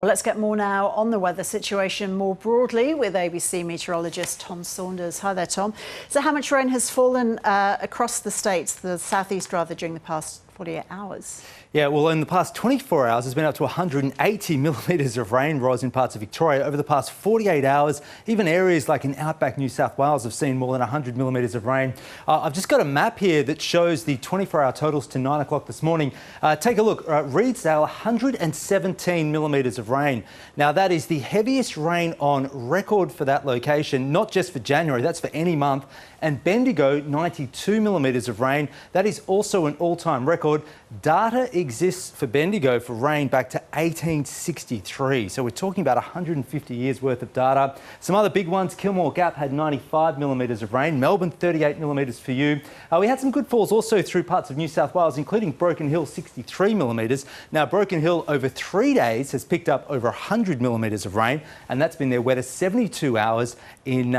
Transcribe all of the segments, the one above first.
Well, let's get more now on the weather situation more broadly with ABC meteorologist Tom Saunders. Hi there, Tom. So how much rain has fallen across the states, the southeast rather, during the past 48 hours? Yeah, well, in the past 24 hours, there's been up to 180 millimetres of rain, Ros, in parts of Victoria. Over the past 48 hours, even areas like in outback New South Wales have seen more than 100 millimetres of rain. I've just got a map here that shows the 24-hour totals to 9 o'clock this morning. Take a look. Reedsdale, 117 millimetres of rain. Now, that is the heaviest rain on record for that location, not just for January, that's for any month. And Bendigo, 92 millimetres of rain. That is also an all-time record. Data exists for Bendigo for rain back to 1863. So we're talking about 150 years worth of data. Some other big ones, Kilmore Gap had 95 millimetres of rain. Melbourne, 38 millimetres for you. We had some good falls also through parts of New South Wales, including Broken Hill, 63 millimetres. Now, Broken Hill over 3 days has picked up over 100 millimetres of rain, and that's been their wettest 72 hours in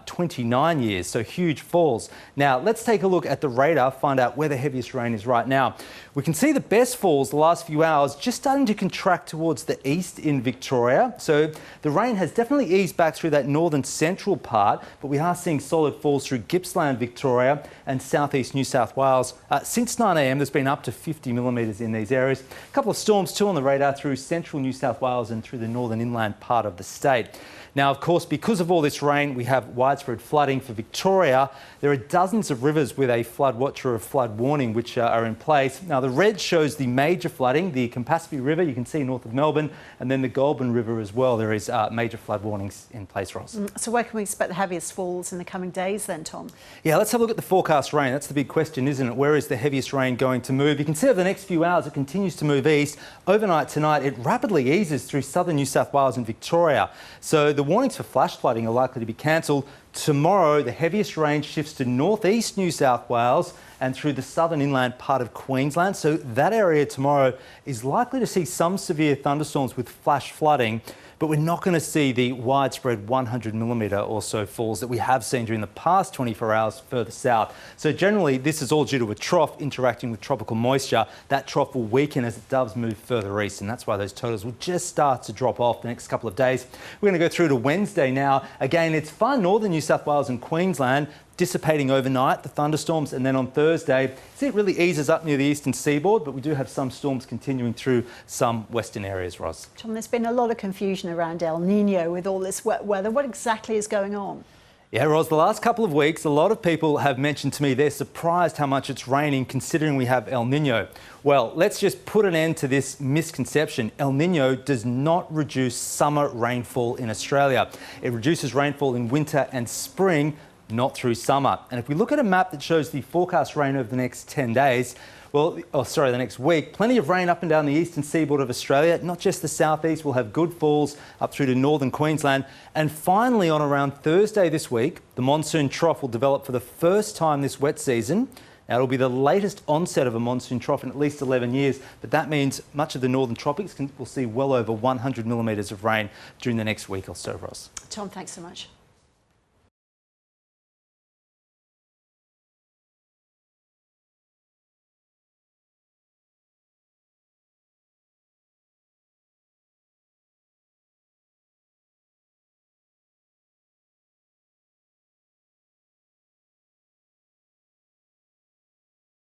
29 years. So huge falls. Now, let's take a look at the radar, find out where the heaviest rain is right now. We can see the best falls the last few hours just starting to contract towards the east in Victoria. So the rain has definitely eased back through that northern central part, but we are seeing solid falls through Gippsland, Victoria and southeast New South Wales. Since 9 a.m, there's been up to 50 millimetres in these areas. A couple of storms too on the radar through central New South Wales and through the northern inland part of the state. Now, of course, because of all this rain, we have widespread flooding for Victoria. There are dozens of rivers with a flood watch or a flood warning which are in place. Now, the red shows the major flooding, the Campaspe River, you can see north of Melbourne, and then the Goulburn River as well. There is major flood warnings in place, Ros. So where can we expect the heaviest falls in the coming days then, Tom? Yeah, let's have a look at the forecast rain. That's the big question, isn't it? Where is the heaviest rain going to move? You can see over the next few hours it continues to move east. Overnight tonight, it rapidly eases through southern New South Wales and Victoria. So the warnings for flash flooding are likely to be cancelled. Tomorrow, the heaviest rain shifts to northeast New South Wales and through the southern inland part of Queensland. So that area tomorrow is likely to see some severe thunderstorms with flash flooding, but we're not going to see the widespread 100 millimetre or so falls that we have seen during the past 24 hours further south. So generally, this is all due to a trough interacting with tropical moisture. That trough will weaken as it does move further east, and that's why those totals will just start to drop off the next couple of days. We're going to go through to Wednesday now. Again, it's far northern New South Wales and Queensland, dissipating overnight, the thunderstorms, and then on Thursday, see it really eases up near the eastern seaboard, but we do have some storms continuing through some western areas, Ros. Tom, there's been a lot of confusion around El Nino with all this wet weather. What exactly is going on? Yeah, Ros, the last couple of weeks, a lot of people have mentioned to me they're surprised how much it's raining considering we have El Nino. Well, let's just put an end to this misconception. El Nino does not reduce summer rainfall in Australia. It reduces rainfall in winter and spring, not through summer. And if we look at a map that shows the forecast rain over the next 10 days, the next week, plenty of rain up and down the eastern seaboard of Australia, not just the southeast. We'll have good falls up through to northern Queensland. And finally, on around Thursday this week, the monsoon trough will develop for the first time this wet season. Now, it'll be the latest onset of a monsoon trough in at least 11 years, but that means much of the northern tropics will see well over 100 millimetres of rain during the next week or so, Ros. Tom, thanks so much.